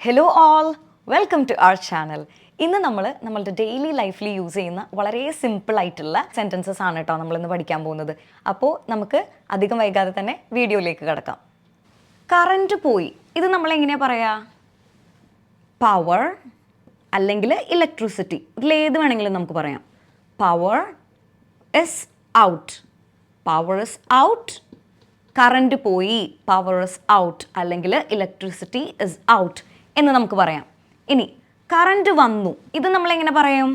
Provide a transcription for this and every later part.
Hello all, welcome to our channel. ഇന്ന് നമ്മളുടെ daily ലൈഫിൽ യൂസ് ചെയ്യുന്ന വളരെ സിമ്പിൾ ആയിട്ടുള്ള സെൻറ്റൻസസ് ആണ് കേട്ടോ നമ്മളിന്ന് പഠിക്കാൻ പോകുന്നത്. അപ്പോൾ നമുക്ക് അധികം വൈകാതെ തന്നെ വീഡിയോയിലേക്ക് കിടക്കാം. കറണ്ട് പോയി, ഇത് നമ്മളെങ്ങനെയാണ് പറയുക? പവർ അല്ലെങ്കിൽ ഇലക്ട്രിസിറ്റി, ഇതിലേത് വേണമെങ്കിലും നമുക്ക് പറയാം. Power is out, power is out. Current പോയി, പവർ ഇസ് ഔട്ട്, അല്ലെങ്കിൽ ഇലക്ട്രിസിറ്റി ഇസ് ഔട്ട് എന്ന് നമുക്ക് പറയാം. ഇനി കറണ്ട് വന്നു, ഇത് നമ്മൾ എങ്ങനെ പറയും?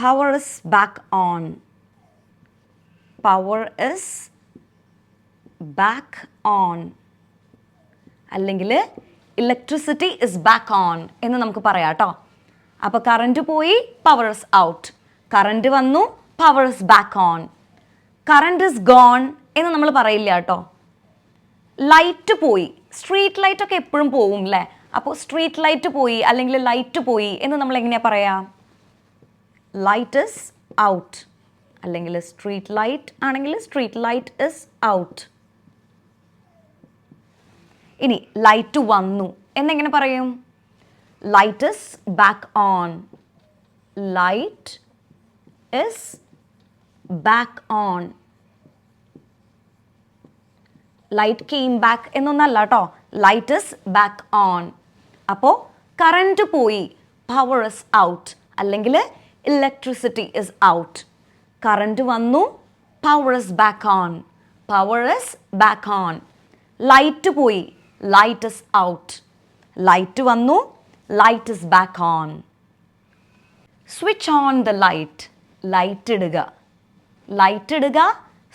Power is back on, power is back on, അല്ലെങ്കിൽ ഇലക്ട്രിസിറ്റി ഇസ് ബാക്ക് ഓൺ എന്ന് നമുക്ക് പറയാം കേട്ടോ. അപ്പോൾ കറണ്ട് പോയി, പവർ ഇസ് ഔട്ട്. കറണ്ട് വന്നു, power is back on. Current is gone എന്ന് നമ്മൾ പറയില്ല കേട്ടോ. ലൈറ്റ് പോയി, സ്ട്രീറ്റ് ലൈറ്റ് ഒക്കെ എപ്പോഴും പോവും അല്ലേ? അപ്പോൾ സ്ട്രീറ്റ് ലൈറ്റ് പോയി അല്ലെങ്കിൽ ലൈറ്റ് പോയി എന്ന് നമ്മൾ എങ്ങനെയാണ് പറയാ? ലൈറ്റ് ഇസ് ഔട്ട്, അല്ലെങ്കിൽ സ്ട്രീറ്റ് ലൈറ്റ് ആണെങ്കിൽ സ്ട്രീറ്റ് ലൈറ്റ് ഇസ് ഔട്ട്. ഇനി ലൈറ്റ് വന്നു എന്നെങ്ങനെ പറയും? Light is back on, light is back on. Light came back എന്നൊന്നല്ല കേട്ടോ, ലൈറ്റ് ഇസ് ബാക്ക് ഓൺ. അപ്പോൾ കറണ്ട് പോയി, പവർ ഇസ് ഔട്ട്, അല്ലെങ്കിൽ ഇലക്ട്രിസിറ്റി ഇസ് ഔട്ട്. കറണ്ട് വന്നു, power is back on, power is back on. Light പോയി, light is out. Light വന്നു, light is back on. Switch on the light, light ഇടുക. Light ഇടുക,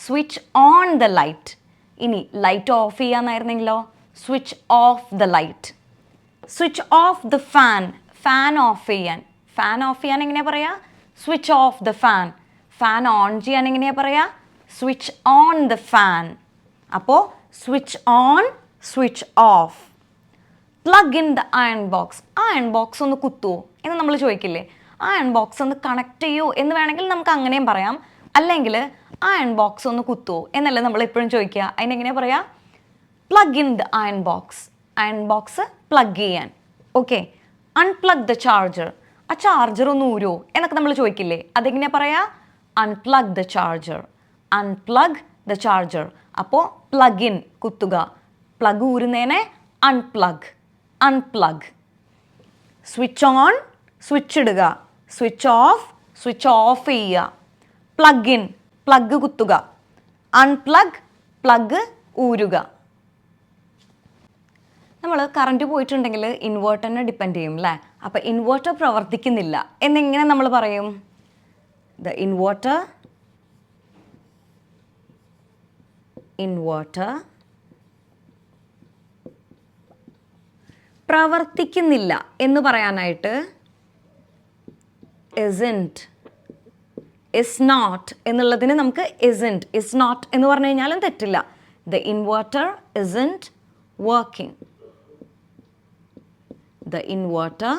switch on the light. ഇനി light off ചെയ്യാന്നായിരുന്നെങ്കിലോ? Switch off the light. Switch off the fan, fan off ചെയ്യാൻ. Fan off ചെയ്യാൻ എങ്ങനെയാണ് പറയുക? Switch off the fan. Fan on ചെയ്യാൻ എങ്ങനെയാണ് പറയുക? Switch on the fan. അപ്പോൾ switch on, switch off. Plug in the iron box, iron box ഒന്ന് കുത്തുവോ എന്ന് നമ്മൾ ചോദിക്കില്ലേ? അയൺ ബോക്സ് ഒന്ന് കണക്ട് ചെയ്യൂ എന്ന് വേണമെങ്കിൽ നമുക്ക് അങ്ങനെയും പറയാം. അല്ലെങ്കിൽ അയൺ ബോക്സ് ഒന്ന് കുത്തുവോ എന്നല്ലേ നമ്മൾ എപ്പോഴും ചോദിക്കുക. അതിനെങ്ങനെയാണ് പറയുക? Plug in the iron box, iron box plug ചെയ്യാൻ. ഓക്കെ. അൺപ്ലഗ് ദ ചാർജർ, ആ ചാർജർ ഒന്ന് ഊരുവോ എന്നൊക്കെ നമ്മൾ ചോദിക്കില്ലേ? അതെങ്ങനെയാണ് പറയുക? Unplug the charger, unplug the charger. അപ്പോൾ പ്ലഗ് ഇൻ കുത്തുക, പ്ലഗ് ഊരുന്നതിനെ unplug, unplug. Switch on, switch ഇടുക. സ്വിച്ച് ഓഫ്, സ്വിച്ച് ഓഫ് ചെയ്യുക. പ്ലഗ് ഇൻ, പ്ലഗ് കുത്തുക. അൺപ്ലഗ്, പ്ലഗ് ഊരുക. നമ്മൾ കറണ്ട് പോയിട്ടുണ്ടെങ്കിൽ ഇൻവേർട്ടറിനെ ഡിപ്പെൻഡ് ചെയ്യും അല്ലേ? അപ്പോൾ ഇൻവേർട്ടർ പ്രവർത്തിക്കുന്നില്ല എന്നെങ്ങനെ നമ്മൾ പറയും? ദ ഇൻവേർട്ടർ പ്രവർത്തിക്കുന്നില്ല എന്ന് പറയാനായിട്ട് isn't, is not എന്നുള്ളതിന് നമുക്ക് isn't, is not എന്ന് പറഞ്ഞു കഴിഞ്ഞാലും തെറ്റില്ല. The inverter isn't working. The inverter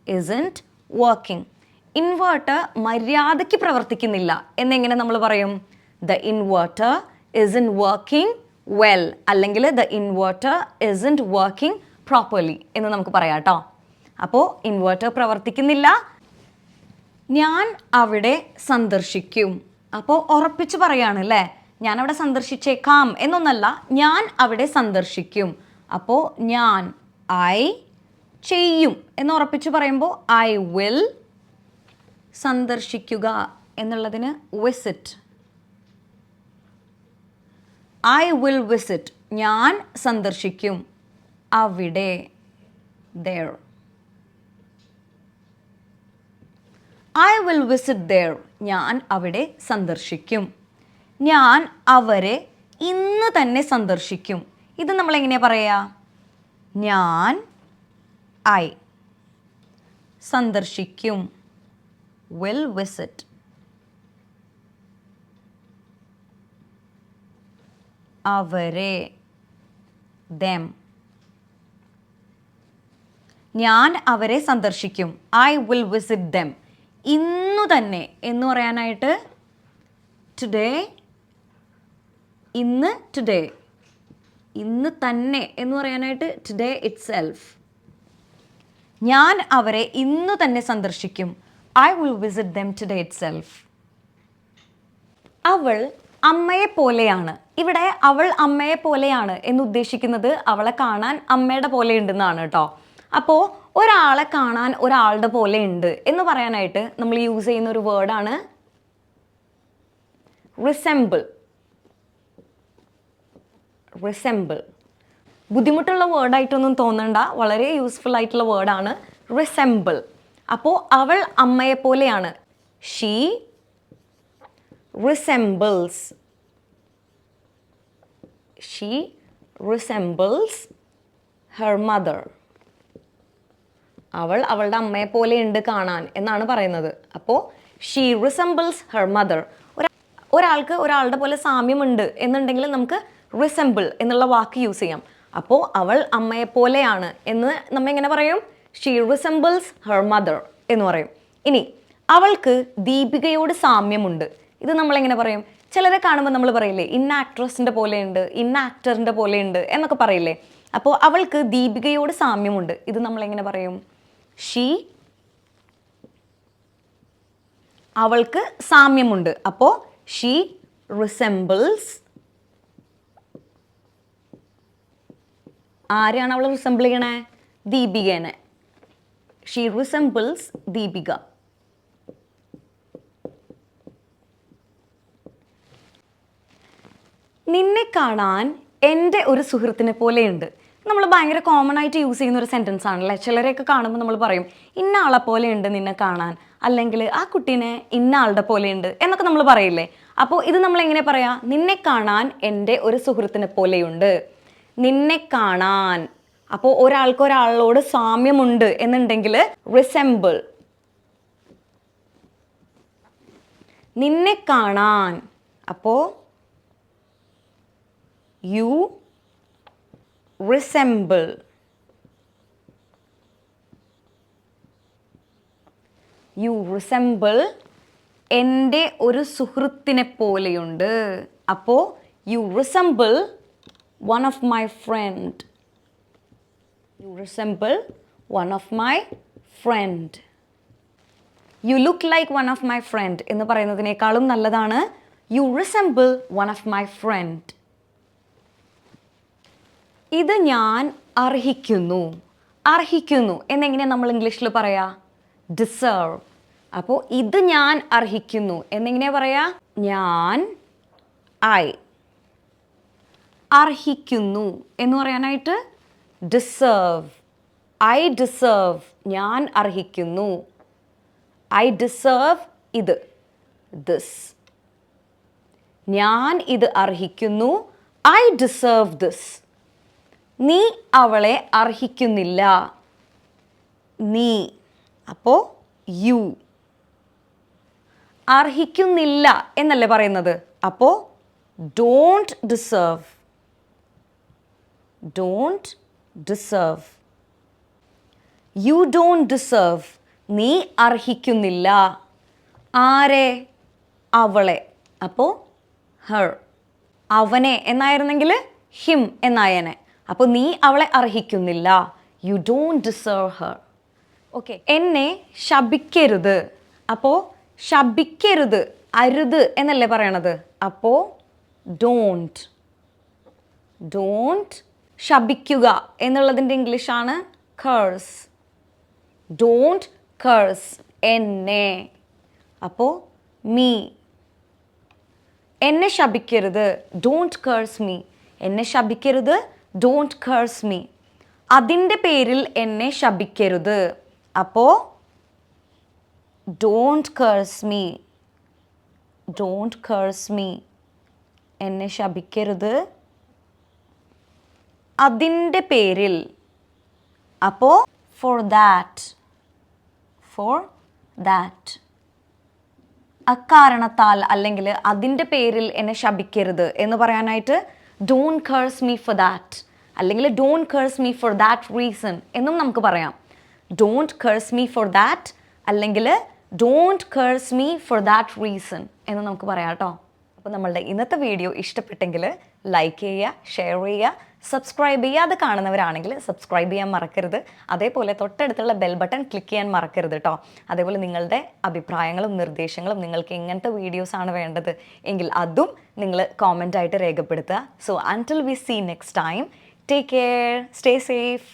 isn't working. Inverter മര്യാദയ്ക്ക് പ്രവർത്തിക്കുന്നില്ല എന്നെങ്ങനെ നമ്മൾ പറയും? The inverter isn't working well, അല്ലെങ്കിൽ the inverter isn't working properly എന്ന് നമുക്ക് പറയാം കേട്ടോ. അപ്പോൾ ഇൻവേർട്ടർ പ്രവർത്തിക്കുന്നില്ല. ഞാൻ അവിടെ സന്ദർശിക്കും. അപ്പോൾ ഉറപ്പിച്ച് പറയാണ് അല്ലേ? ഞാൻ അവിടെ സന്ദർശിച്ചേക്കാം എന്നൊന്നല്ല, ഞാൻ അവിടെ സന്ദർശിക്കും. അപ്പോൾ ഞാൻ ഐ ചെയ്യും എന്ന് ഉറപ്പിച്ച് പറയുമ്പോൾ ഐ വിൽ. സന്ദർശിക്കുക എന്നുള്ളതിന് വിസിറ്റ്, ഐ വിൽ വിസിറ്റ്. ഞാൻ സന്ദർശിക്കും. അവിടെ, there. I will visit there. ഞാൻ അവിടെ സന്ദർശിക്കും. ഞാൻ അവരെ ഇന്ന് തന്നെ സന്ദർശിക്കും. ഇത് നമ്മൾ എങ്ങനെയാണ് പറയുക? ഞാൻ ഐ സന്ദർശിക്കും, will visit. അവരെ, them. ഞാൻ അവരെ സന്ദർശിക്കും. I will visit them. ഇന്നു തന്നെ എന്ന് പറയാനായിട്ട് ടുഡേ, ഇന്ന് ടുഡേ. ഇന്ന് തന്നെ എന്ന് പറയാനായിട്ട് ടുഡേ ഇറ്റ് സെൽഫ്. ഞാൻ അവരെ ഇന്നു തന്നെ സന്ദർശിക്കും. I will visit them today itself. അവൾ അമ്മയെ പോലെയാണ്. ഇവിടെ അവൾ അമ്മയെ പോലെയാണ് എന്ന് ഉദ്ദേശിക്കുന്നത് അവളെ കാണാൻ അമ്മയുടെ പോലെ ഉണ്ടെന്നാണ് കേട്ടോ. അപ്പോൾ ഒരാളെ കാണാൻ ഒരാളുടെ പോലെ ഉണ്ട് എന്ന് പറയാനായിട്ട് നമ്മൾ യൂസ് ചെയ്യുന്ന ഒരു വേർഡാണ് റിസെമ്പിൾ. റിസെമ്പിൾ ബുദ്ധിമുട്ടുള്ള വേർഡായിട്ടൊന്നും തോന്നണ്ട, വളരെ യൂസ്ഫുൾ ആയിട്ടുള്ള വേർഡാണ് റിസെമ്പിൾ. അപ്പോൾ അവൾ അമ്മയെ പോലെയാണ്. She resembles. She resembles her mother. അവൾ അവളുടെ അമ്മയെ പോലെ ഉണ്ട് കാണാൻ എന്നാണ് പറയുന്നത്. അപ്പോൾ she resembles her mother. ഒരാൾക്ക് ഒരാളുടെ പോലെ സാമ്യമുണ്ട് എന്നുണ്ടെങ്കിൽ നമുക്ക് resemble എന്നുള്ള വാക്ക് യൂസ് ചെയ്യാം. അപ്പോൾ അവൾ അമ്മയെ പോലെയാണ് എന്ന് നമ്മൾ എങ്ങനെ പറയും? she resembles her mother എന്ന് പറയും. ഇനി അവൾക്ക് ദീപികയോട് സാമ്യമുണ്ട്. ഇത് നമ്മളെങ്ങനെ പറയും? ചിലരെ കാണുമ്പോൾ നമ്മൾ പറയില്ലേ ഇന്ന ആക്ട്രസിൻ്റെ പോലെയുണ്ട്, ഇന്ന ആക്ടറിൻ്റെ പോലെയുണ്ട് എന്നൊക്കെ പറയില്ലേ. അപ്പോൾ അവൾക്ക് ദീപികയോട് സാമ്യമുണ്ട്. ഇത് നമ്മളെങ്ങനെ പറയും? അവൾക്ക് സാമ്യമുണ്ട്. അപ്പോൾ ഷീ റിസെമ്പിൾസ്. ആരെയാണ് അവൾ റിസെമ്പിൾ ചെയ്യണേ? ദീപികേനെ. ഷീ റിസെമ്പിൾസ് ദീപിക. നിന്നെ കാണാൻ എൻ്റെ ഒരു സുഹൃത്തിനെ പോലെയുണ്ട്. നമ്മൾ ഭയങ്കര കോമൺ ആയിട്ട് യൂസ് ചെയ്യുന്ന ഒരു സെൻറ്റൻസ് ആണല്ലേ. ചിലരെയൊക്കെ കാണുമ്പോൾ നമ്മൾ പറയും ഇന്ന ആളെ പോലെയുണ്ട് നിന്നെ കാണാൻ, അല്ലെങ്കിൽ ആ കുട്ടീനെ ഇന്ന ആളുടെ പോലെയുണ്ട് എന്നൊക്കെ നമ്മൾ പറയില്ലേ. അപ്പോൾ ഇത് നമ്മൾ എങ്ങനെ പറയാം? നിന്നെ കാണാൻ എൻ്റെ ഒരു സുഹൃത്തിനെ പോലെയുണ്ട്. നിന്നെ കാണാൻ. അപ്പോൾ ഒരാൾക്ക് ഒരാളോട് സാമ്യമുണ്ട് എന്നുണ്ടെങ്കിൽ റിസെമ്പിൾ. നിന്നെ കാണാൻ. അപ്പോൾ you resemble. You resemble എൻ്റെ ഒരു സുഹൃത്തിനെ പോലെയുണ്ട്. അപ്പോൾ you resemble one of my friend. You resemble one of my friend. You look like one of my friend എന്ന് പറയുന്നതിനേക്കാളും നല്ലതാണ് you resemble one of my friend. ഇത് ഞാൻ അർഹിക്കുന്നു. അർഹിക്കുന്നു എന്നെങ്ങനെ നമ്മൾ ഇംഗ്ലീഷിൽ പറയാ? ഡിസേർവ്. അപ്പോൾ ഇത് ഞാൻ അർഹിക്കുന്നു എന്നെങ്ങനെ പറയാ? ഞാൻ അർഹിക്കുന്നു എന്ന് പറയാനായിട്ട് ഡിസേർവ്. I deserve. ഞാൻ അർഹിക്കുന്നു. ഐ ഡിസേർവ് ഇത്. ദിസ്. ഞാൻ ഇത് അർഹിക്കുന്നു. I deserve this. നീ അവളെ അർഹിക്കുന്നില്ല. നീ. അപ്പോൾ യു. അർഹിക്കുന്നില്ല എന്നല്ലേ പറയുന്നത്. അപ്പോൾ don't deserve. Don't deserve. U don't deserve. നീ അർഹിക്കുന്നില്ല. ആരെ? അവളെ. അപ്പോൾ ഹർ. അവനെ എന്നായിരുന്നെങ്കിൽ ഹിം എന്നായനെ. അപ്പോൾ നീ അവളെ അർഹിക്കുന്നില്ല. You don't deserve her. Okay. എന്നെ ശപിക്കരുത്. അപ്പോൾ ശപിക്കരുത്, അരുത് എന്നല്ലേ പറയണത്. അപ്പോൾ ഡോണ്ട്. ഡോണ്ട്. ശപിക്കുക എന്നുള്ളതിൻ്റെ ഇംഗ്ലീഷാണ് curse. ഡോണ്ട് curse എന്നെ. അപ്പോൾ മീ. എന്നെ ശപിക്കരുത്. Don't curse me. എന്നെ ശപിക്കരുത്. Don't curse me. അതിൻ്റെ പേരിൽ എന്നെ ശപിക്കരുത്. അപ്പോൾ don't curse me. Don't curse me. എന്നെ ശപിക്കരുത് അതിൻ്റെ പേരിൽ. അപ്പോൾ for that. for that. അക്കാരണത്താൽ അല്ലെങ്കിൽ അതിൻ്റെ പേരിൽ എന്നെ ശപിക്കരുത് എന്ന് പറയാനായിട്ട് don't curse me for that അല്ലെങ്കിൽ don't curse me for that reason എന്നും നമുക്ക് പറയാം. Don't curse me for that അല്ലെങ്കിൽ don't curse me for that reason എന്ന് നമുക്ക് പറയാം കേട്ടോ. അപ്പോൾ നമ്മളുടെ ഇന്നത്തെ വീഡിയോ ഇഷ്ടപ്പെട്ടെങ്കിൽ ലൈക്ക് ചെയ്യുക, ഷെയർ ചെയ്യുക, സബ്സ്ക്രൈബ് ചെയ്യാതെ കാണുന്നവരാണെങ്കിൽ സബ്സ്ക്രൈബ് ചെയ്യാൻ മറക്കരുത്. അതേപോലെ തൊട്ടടുത്തുള്ള ബെൽ ബട്ടൺ ക്ലിക്ക് ചെയ്യാൻ മറക്കരുത് കേട്ടോ. അതേപോലെ നിങ്ങളുടെ അഭിപ്രായങ്ങളും നിർദ്ദേശങ്ങളും നിങ്ങൾക്ക് എങ്ങനത്തെ വീഡിയോസാണ് വേണ്ടത് എങ്കിൽ അതും നിങ്ങൾ കോമൻ്റ് ആയിട്ട് രേഖപ്പെടുത്തുക. So until we see next time, take care, stay safe.